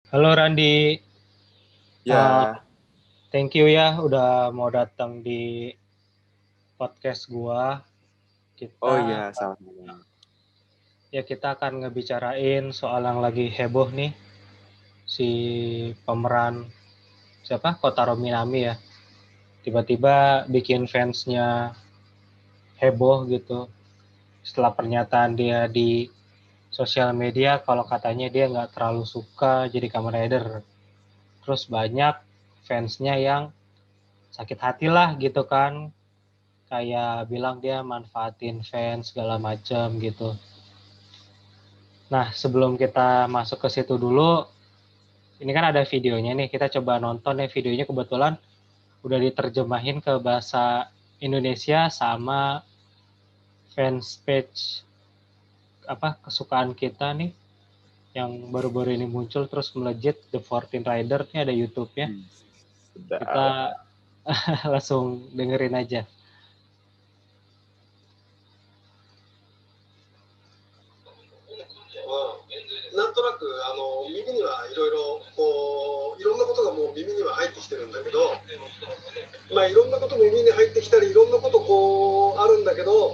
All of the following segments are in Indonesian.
Halo Randi, uh, Ya, thank you ya udah mau datang di podcast gua. oh Kita iya, sama-sama. kita akan ngebicarain soal yang lagi heboh nih, si pemeran siapa? Kotaro Minami ya. Tiba-tiba bikin fansnya heboh gitu setelah pernyataan dia di sosial media kalau katanya dia nggak terlalu suka jadi Kamen Rider. Terus banyak fansnya yang sakit hati lah gitu kan, kayak bilang dia manfaatin fans segala macam gitu. Nah, sebelum kita masuk ke situ dulu, ini kan ada videonya nih, kita coba nonton ya videonya, kebetulan udah diterjemahin ke bahasa Indonesia sama fans page apa kesukaan kita nih yang baru-baru ini muncul terus melejit, The 14 Rider, ini ada YouTube-nya. Ih, sedap. Kita langsung dengerin aja. なんとなく耳にはいろいろこういろんなことがもう耳には入ってきてるんだけど、まあいろんなことも耳に入ってきたりいろんなことこうあるんだけど、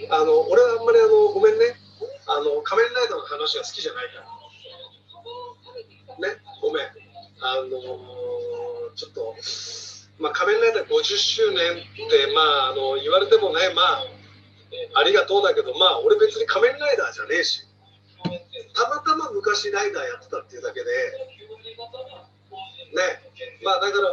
俺はあんまりごめんね、仮面ライダーの話が好きじゃないからね、ごめん、ちょっと、まあ、仮面ライダー50周年ってまあ言われてもね、まあありがとうだけど、まあ俺別に仮面ライダーじゃねえし、たまたま昔ライダーやってたっていうだけで、ね、まあだから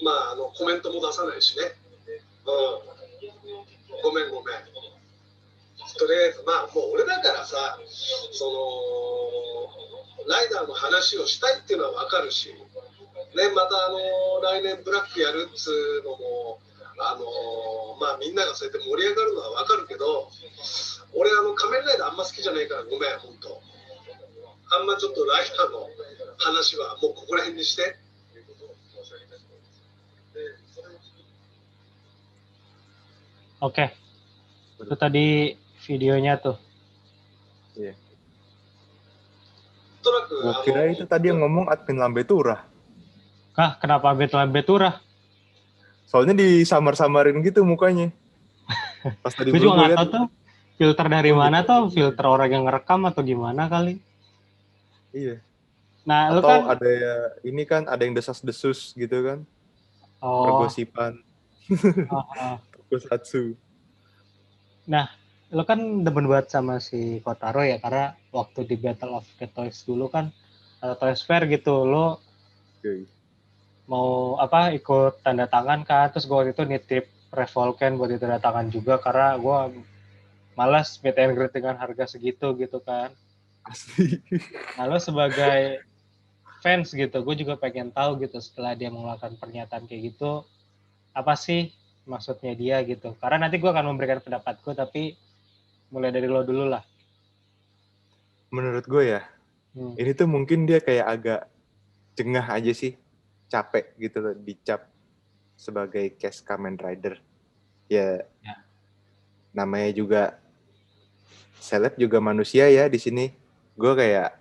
まあコメントも出さないしね、ごめんごめん。とりあえずまあもう俺だからさ、そのライダーの話をしたいっていうのは分かるし、ね、また来年ブラックやるっつうのもまあみんながそうやって盛り上がるのは分かるけど、俺仮面ライダーあんま好きじゃないからごめん本当。あんまちょっとライダーの話はもうここら辺にして。Oke, itu tadi videonya tuh. Iya. となく Gua kira itu tadi yang ngomong admin Lambe Turah. Kah, kenapa Betura? Soalnya disamar-samarin gitu mukanya. Pas tadi Gue baru juga gue nggak lihat. tahu tuh filter dari Oh mana gitu. tuh, filter orang yang ngerekam atau gimana kali. Iya. Nah, lu Atau kan, ada ya, ini kan ada yang desas-desus gitu kan. oh, Pergosipan. oh. Tokusatsu. Nah, lu kan demen banget sama si Kotaro ya, karena waktu di Battle of the Toys dulu kan, atau Toys Fair gitu, lu Oke. mau apa ikut tanda tangan kan, terus gue waktu itu nitip Revolcan buat tanda tangan juga, karena gue malas meet and greet dengan harga segitu gitu kan. Asli. Nah, lu sebagai fans gitu, gue juga pengen tahu gitu setelah dia mengeluarkan pernyataan kayak gitu, apa sih maksudnya dia gitu. Karena nanti gue akan memberikan pendapatku, tapi mulai dari lo dulu lah. Menurut gue ya, ini tuh mungkin dia kayak agak jengah aja sih. Capek gitu loh dicap sebagai cast Kamen Rider. Ya, namanya juga seleb juga manusia ya di sini. Gue kayak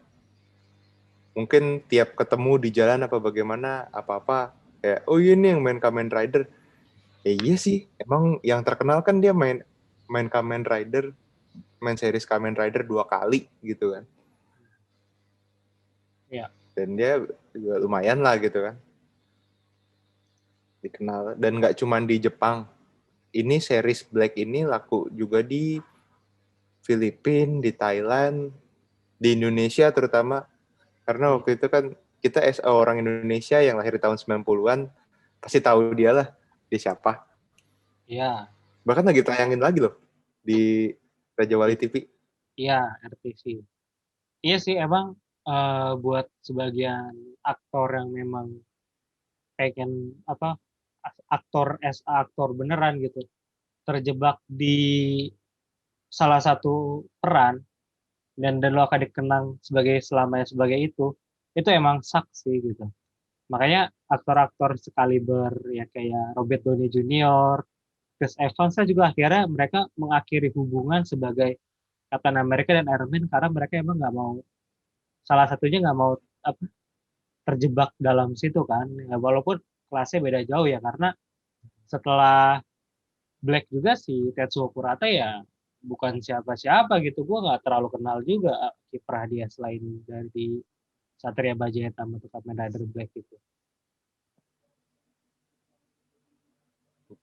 mungkin tiap ketemu di jalan apa bagaimana apa-apa kayak oh iya nih yang main Kamen Rider. Ya iya sih, emang yang terkenal kan dia main Kamen Rider, main series Kamen Rider 2 kali gitu kan. Ya. Dan dia juga lumayan lah gitu kan. Dikenal dan nggak cuma di Jepang. Ini series Black ini laku juga di Filipina, di Thailand, di Indonesia terutama. Karena waktu itu kan kita orang Indonesia yang lahir di tahun 90-an pasti tahu dia lah, dia siapa. Iya. Bahkan lagi tayangin lagi loh di Raja Wali TV. Iya, RTC. Iya sih, emang buat sebagian aktor yang memang pengen apa aktor beneran gitu, terjebak di salah satu peran dan lo akan dikenang sebagai selamanya sebagai itu emang saksi gitu. Makanya aktor-aktor sekaliber ya kayak Robert Downey Jr., Chris Evans juga akhirnya mereka mengakhiri hubungan sebagai Captain America dan Iron Man karena mereka emang nggak mau, salah satunya nggak mau apa, terjebak dalam situ kan. Ya, walaupun kelasnya beda jauh ya, karena setelah Black juga si Tetsuo Kurata ya bukan siapa-siapa gitu. Gue nggak terlalu kenal juga kiprah dia selain dari Satria Baja Hitam atau Kamen Rider Black gitu.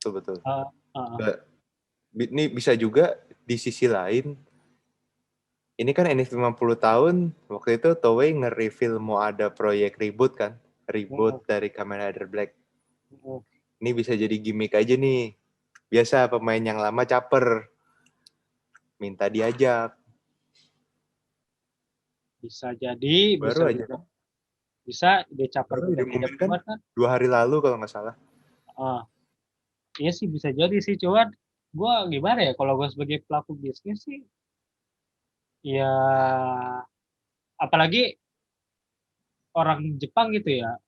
Betul. Ini bisa juga di sisi lain, ini kan NF 50 tahun, waktu itu Toei nge-reveal mau ada proyek reboot kan, reboot dari Kamen Rider Black. Ini bisa jadi gimmick aja nih. Biasa pemain yang lama caper, minta diajak. Bisa jadi, baru bisa aja juga. Bisa dia caper baru diumumkan kan 2 hari lalu kalau nggak salah. Iya sih bisa jadi sih, cuman gue gimana ya, kalau gue sebagai pelaku bisnis sih, ya apalagi orang Jepang gitu ya,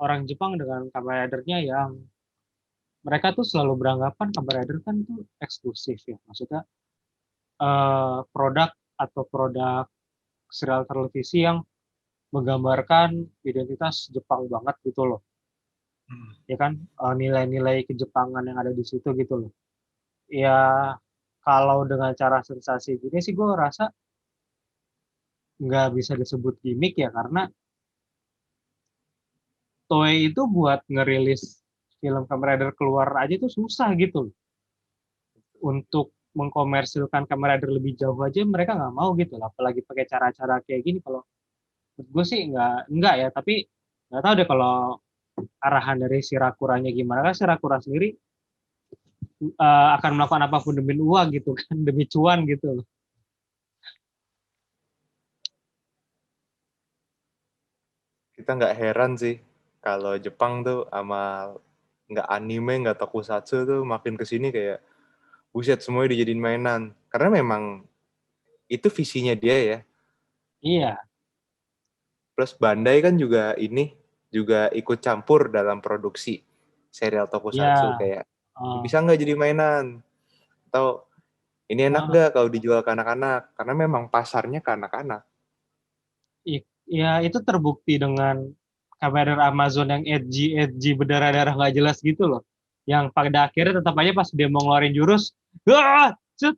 orang Jepang dengan Kamen Rider-nya yang mereka tuh selalu beranggapan Kamen Rider kan tuh eksklusif ya, maksudnya produk atau produk serial televisi yang menggambarkan identitas Jepang banget gitu loh, ya kan, nilai-nilai kejepangan yang ada di situ gitu loh. Ya kalau dengan cara sensasi gini sih gue rasa nggak bisa disebut gimmick ya, karena Toei itu buat ngerilis film Kamen Rider keluar aja tuh susah gitu loh. Untuk mengkomersilkan Kamen Rider lebih jauh aja mereka nggak mau gitu loh, apalagi pakai cara-cara kayak gini. Kalau menurut gue sih nggak ya, tapi nggak tahu deh kalau arahan dari Shirakuranya gimana. Kan Shirakura sendiri akan melakukan apapun demi uang gitu kan, demi cuan gitu loh. Kita nggak heran sih kalau Jepang tuh sama nggak anime, nggak tokusatsu tuh makin kesini kayak buset semuanya dijadiin mainan. Karena memang itu visinya dia ya. Iya. Plus Bandai kan juga ikut campur dalam produksi serial tokusatsu Iya. kayak bisa nggak jadi mainan? Atau ini enak nggak kalau dijual ke anak-anak? Karena memang pasarnya ke anak-anak. Ya itu terbukti dengan Kamen Rider Amazon yang edgy berdarah-darah nggak jelas gitu loh. Yang pada akhirnya tetap aja pas dia mau ngeluarin jurus, set,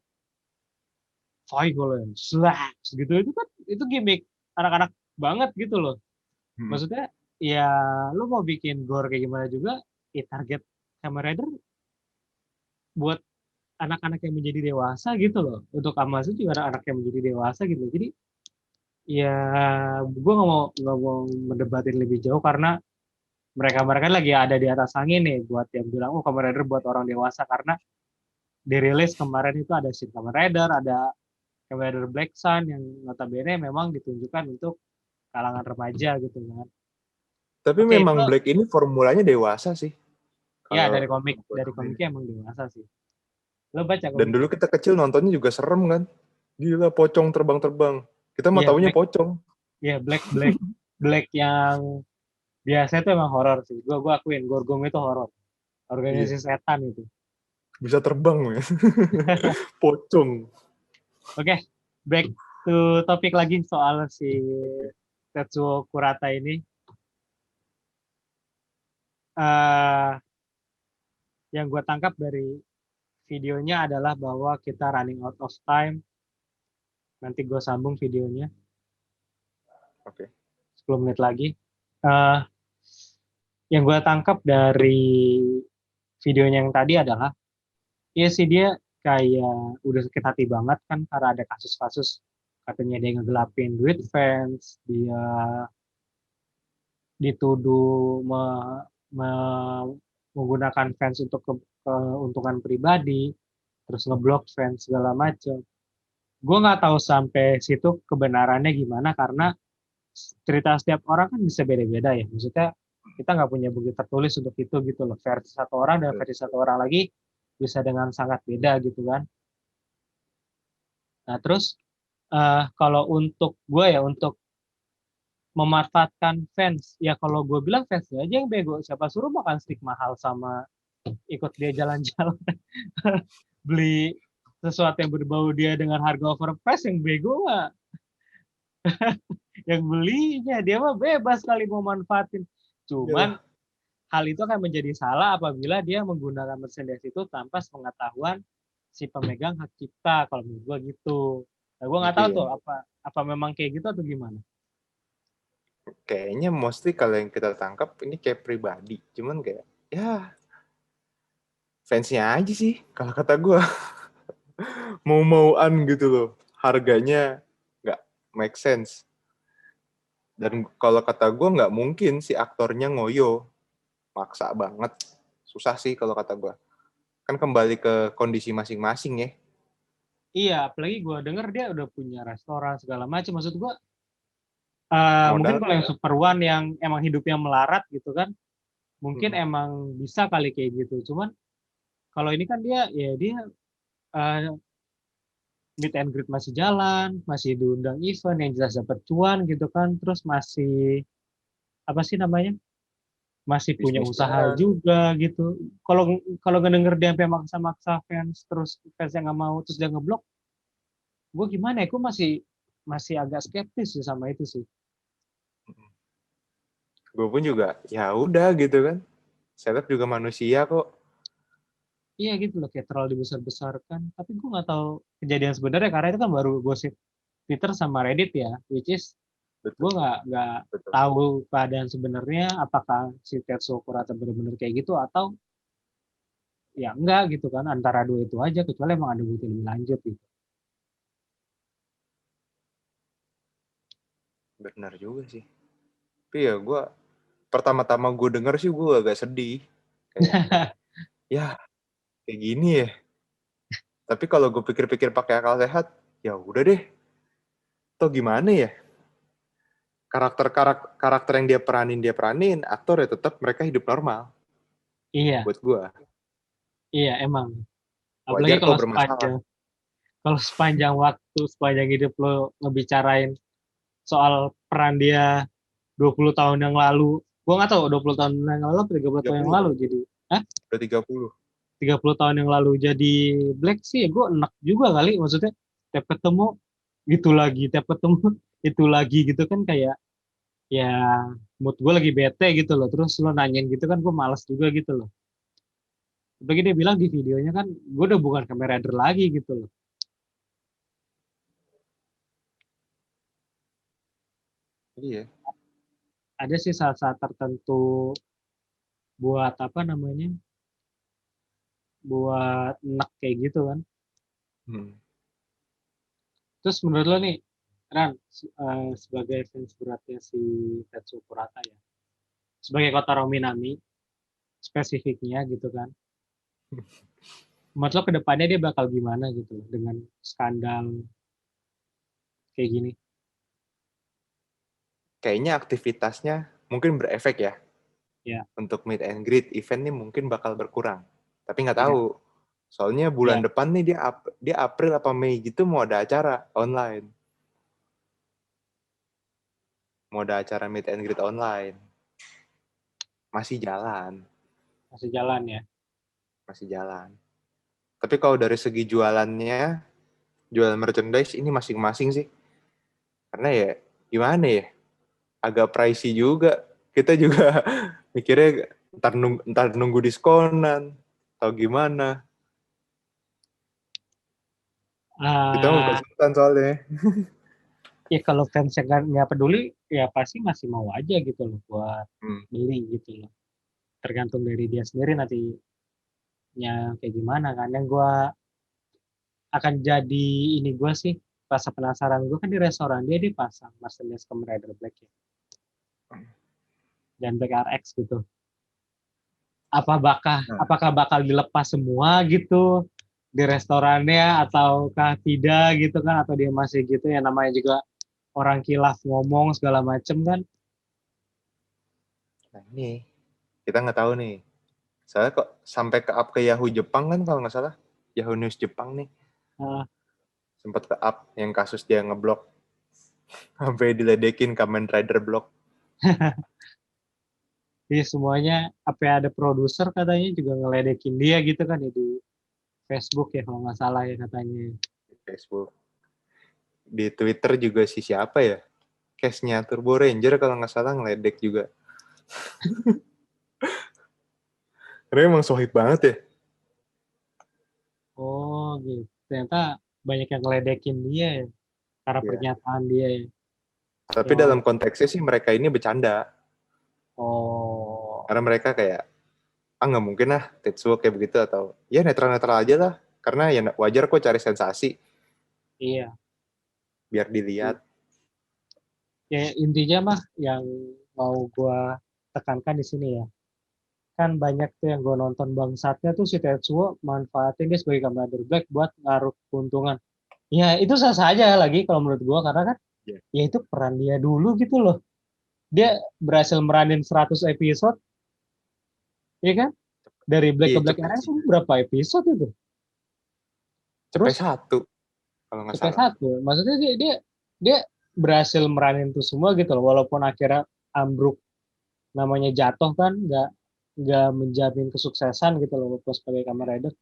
violence, slash gitu. Itu kan itu gimmick anak-anak banget gitu loh. Maksudnya ya lu mau bikin gore kayak gimana juga, ya target Kamen Rider buat anak-anak yang menjadi dewasa gitu loh. Untuk Amazon juga anak-anak yang menjadi dewasa gitu. Jadi ya gue nggak mau mendebatin lebih jauh karena mereka lagi ada di atas angin nih buat yang bilang Kamen Rider buat orang dewasa, karena dirilis kemarin itu ada Shin Kamen Rider, ada Kamen Rider Black Sun yang notabene memang ditunjukkan untuk kalangan remaja gitu kan. Tapi memang Black ini formulanya dewasa sih. Ya dari komiknya emang dewasa sih. Lo baca komik. Dan dulu kita kecil nontonnya juga serem kan. Gila pocong terbang-terbang. Kita mah taunya pocong. Iya, Black yang biasa itu emang horor sih. Gue akuin Gorgong itu horor. Organisasi setan itu. Bisa terbang ya. Pocong. Oke, back to topik lagi soal si Tetsuo Kurata ini. Yang gue tangkap dari videonya adalah bahwa kita running out of time. Nanti gue sambung videonya. Oke. 10 menit lagi. Yang gue tangkap dari videonya yang tadi adalah, ya sih dia kayak udah sakit hati banget kan karena ada kasus-kasus katanya dia ngegelapin duit fans, dia dituduh menggunakan fans untuk keuntungan pribadi, terus ngeblok fans segala macam. Gue nggak tahu sampai situ kebenarannya gimana karena cerita setiap orang kan bisa beda-beda ya. Maksudnya kita nggak punya bukti tertulis untuk itu gitu loh. Versi satu orang dan versi satu orang lagi bisa dengan sangat beda gitu kan. Nah terus kalau untuk gue ya, untuk memanfaatkan fans, ya kalau gue bilang fans aja yang bego, siapa suruh makan steak mahal sama ikut dia jalan-jalan beli sesuatu yang berbau dia dengan harga overprice, yang bego mah yang belinya, dia mah bebas kali mau manfaatin. Cuman hal itu akan menjadi salah apabila dia menggunakan merchandise itu tanpa sepengetahuan si pemegang hak cipta, kalau menurut gua gitu. Nah, gua nggak tahu tuh apa memang kayak gitu atau gimana. Kayaknya mostly kalau yang kita tangkap ini kayak pribadi, cuman kayak ya fansnya aja sih kalau kata gue. Mau-mauan gitu loh, harganya nggak make sense. Dan kalau kata gue nggak mungkin si aktornya ngoyo, maksa banget, susah sih kalau kata gue. Kan kembali ke kondisi masing-masing ya. Iya, apalagi gue denger dia udah punya restoran segala macam. Maksud gue, mungkin kalau yang Super One yang emang hidupnya melarat gitu kan, mungkin emang bisa kali kayak gitu. Cuman kalau ini kan dia meet and greet masih jalan, masih diundang event yang jelas dapat cuan gitu kan, terus masih apa sih namanya? Masih punya usaha juga gitu. Kalau ngedenger dia sampai maksa-maksa fans, terus fansnya nggak mau, terus dia ngeblok, gue gimana ya? Gue masih agak skeptis sih sama itu sih. Gue pun juga ya udah gitu kan. Seleb juga manusia kok. Iya gitu loh, kayak terlalu dibesar-besarkan. Tapi gue nggak tahu kejadian sebenarnya karena itu kan baru gosip Twitter sama Reddit ya, which is gue nggak tahu keadaan sebenarnya apakah si Tetsuo Kurata benar-benar kayak gitu atau ya enggak gitu kan, antara dua itu aja, kecuali emang ada bukti lebih lanjut gitu. Benar juga sih. Tapi ya gue pertama-tama gue denger sih gue agak sedih. Kayak ya kayak gini ya. Tapi kalau gue pikir-pikir pakai akal sehat, ya udah deh. Toh gimana ya? Karakter yang dia peranin, aktor ya tetap mereka hidup normal. Iya. Buat gue. Iya emang. Apalagi Wajar kok bermasalah. kalau sepanjang waktu, sepanjang hidup lo ngebicarain soal peran dia 20 tahun yang lalu. Gue nggak tahu 20 tahun yang lalu atau 30 tahun yang lalu jadi. Hah? Udah 30. 30 tahun yang lalu jadi Black sih, gue enak juga kali, maksudnya tiap ketemu gitu lagi, tiap ketemu itu lagi gitu kan, kayak ya mood gue lagi bete gitu loh, terus lo nanyain gitu kan gue malas juga gitu loh. Tapi dia bilang di videonya kan gue udah bukan Kamen Rider lagi gitu loh. Iya. Ada sih saat-saat tertentu buat apa namanya, buat enak kayak gitu kan. Terus menurut lo nih, Ran, sebagai fans beratnya si Tetsuo Kurata ya, sebagai Kotaro Minami spesifiknya gitu kan, menurut lo kedepannya dia bakal gimana gitu dengan skandal kayak gini? Kayaknya aktivitasnya mungkin berefek ya. Ya. Untuk meet and greet event nih mungkin bakal berkurang. Tapi nggak Ya. tahu. Soalnya bulan depan nih dia April apa Mei gitu mau ada acara online. Mau ada acara meet and greet online. Masih jalan. Masih jalan ya? Masih jalan. Tapi kalau dari segi jualannya, jual merchandise ini masing-masing sih. Karena ya gimana ya, agak pricey juga. Kita juga mikirnya ntar nunggu diskonan, atau gimana. Kita mau konsultan soalnya. Ya kalau fans yang nggak peduli, ya pasti masih mau aja gitu loh buat beli gitu loh. Tergantung dari dia sendiri nantinya kayak gimana kan. Yang gue akan jadi ini gue sih, rasa penasaran gue kan di restoran dia pasang merchandise Kamen Rider Black ya. Dan Black RX gitu. Apakah bakal dilepas semua gitu di restorannya ataukah tidak gitu kan, atau dia masih gitu ya, namanya juga orang kilaf ngomong segala macem kan. Nah ini kita nggak tahu nih. Soalnya kok sampai ke Yahoo Jepang kan kalau nggak salah, Yahoo News Jepang nih. Sempat ke up yang kasus dia ngeblok sampai diledekin Kamen Rider blog. Jadi semuanya apa ya, ada produser katanya juga ngeledekin dia gitu kan ya di Facebook ya kalau nggak salah ya katanya. Di Facebook. Di Twitter juga si siapa ya? Case-nya Turbo Ranger kalau nggak salah ngeledek juga. Karena emang sohib banget ya. Oh gitu. Ternyata banyak yang ngeledekin dia ya karena Iya. pernyataan dia ya. Tapi Ya, dalam konteksnya sih mereka ini bercanda. oh Karena mereka kayak, nggak mungkin lah Tetsuo kayak begitu. Atau ya netral-netral aja lah. Karena ya wajar kok cari sensasi. iya. Biar dilihat. Ya intinya mah yang mau gua tekankan di sini ya. Kan banyak tuh yang gue nonton bangsatnya tuh si Tetsuo manfaatin dia sebagai Kamen Rider Black buat ngaruh keuntungan. Ya itu sah saja lagi kalau menurut gue karena kan Iya. ya itu peran dia dulu gitu loh. Dia berhasil meranin 100 episode, ya kan? Dari Black ke Iya, Black cepet era sih. itu berapa episode itu? Cepet Terus 1 kalau nggak sampai salah. satu. Maksudnya dia berhasil meranin itu semua gitu loh. Walaupun akhirnya ambruk namanya jatuh kan, nggak menjamin kesuksesan gitu loh pas sebagai Kamen Rider.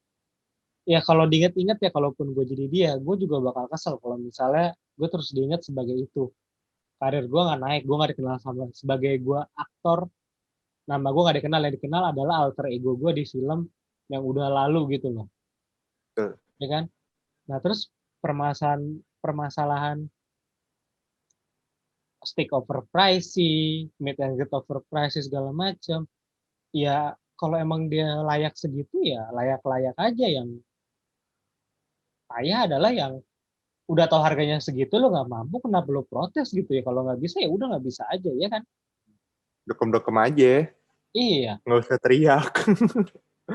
Ya kalau diinget-inget ya kalaupun gue jadi dia, gue juga bakal kesel kalau misalnya gue terus diinget sebagai itu. Karir gue nggak naik, gue nggak dikenal sama sebagai gue aktor, nama gue nggak dikenal, yang dikenal adalah alter ego gue di film yang udah lalu gitu loh, Betul. ya kan? Nah terus permasalahan permasalahan stick over pricing, meet and get over pricing segala macam, ya kalau emang dia layak segitu ya layak-layak aja. Yang payah adalah yang udah tahu harganya segitu lo nggak mampu, kenapa lo protes gitu ya? Kalau nggak bisa ya udah nggak bisa aja ya kan? Dokem-dokem aja. Iya, Nggak usah teriak.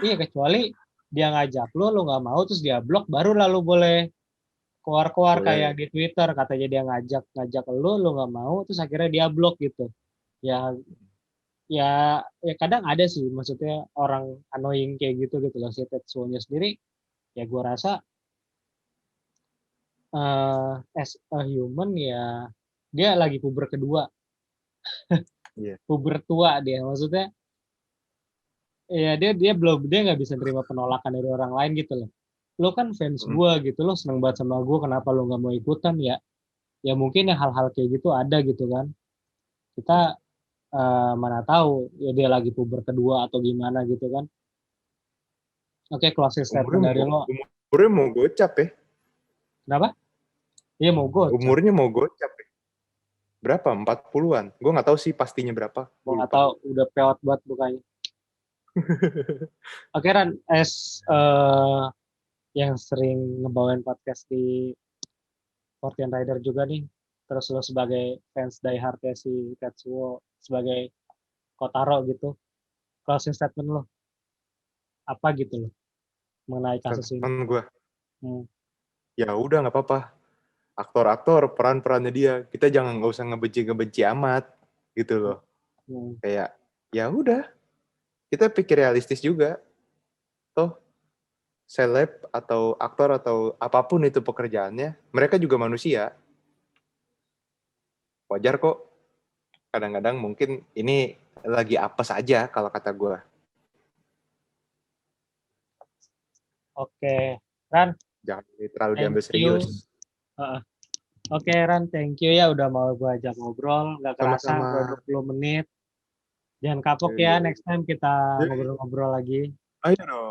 iya kecuali dia ngajak lo nggak mau terus dia blok, baru lalu boleh keluar-keluar kayak Boleh. di Twitter katanya dia ngajak lo nggak mau terus akhirnya dia blok gitu. Ya, ya, ya kadang ada sih maksudnya orang annoying kayak gitu loh si Tetsuo-nya sendiri. Ya gue rasa as a human ya dia lagi puber kedua, Iya. puber tua dia maksudnya. Iya dia nggak bisa terima penolakan dari orang lain gitu loh. Lo kan fans Mm. gue gitu, lo seneng banget sama gue, kenapa lo nggak mau ikutan ya? Ya mungkin ya hal-hal kayak gitu ada gitu kan. Kita mana tahu ya dia lagi puber kedua atau gimana gitu kan. Oke, closing statement dari lo. Umurnya mau gocap ya. Kenapa? Iya mau gocap. Umurnya mau gocap ya. Berapa? 40-an. Gue nggak tahu sih pastinya berapa. Gue Gue nggak lupa. tahu, udah peot banget bukannya. Oke Ran, yang sering ngebawain podcast di Fortune Rider juga nih. Terus lo sebagai fans diehard-nya si Tetsuo, sebagai Kotaro gitu. Closing statement lo, apa gitu lo mengenai kasus ini? Teman gue. Hmm. Ya udah nggak apa-apa. Aktor-aktor peran-perannya dia. Kita jangan nggak usah ngebenci amat gitu loh. Hmm. Kayak ya udah. Kita pikir realistis juga. Toh seleb atau aktor atau apapun itu pekerjaannya, mereka juga manusia. Wajar kok. Kadang-kadang mungkin ini lagi apes aja kalau kata gue. Oke, Ran, Jangan terlalu thank diambil you. serius. Oke, Ran, thank you ya udah mau gue ajak ngobrol. Gak kerasa Sama-sama. udah 20 menit. Jangan kapok Yo, ya, yo. next time kita Yo. ngobrol-ngobrol lagi. Ayo dong.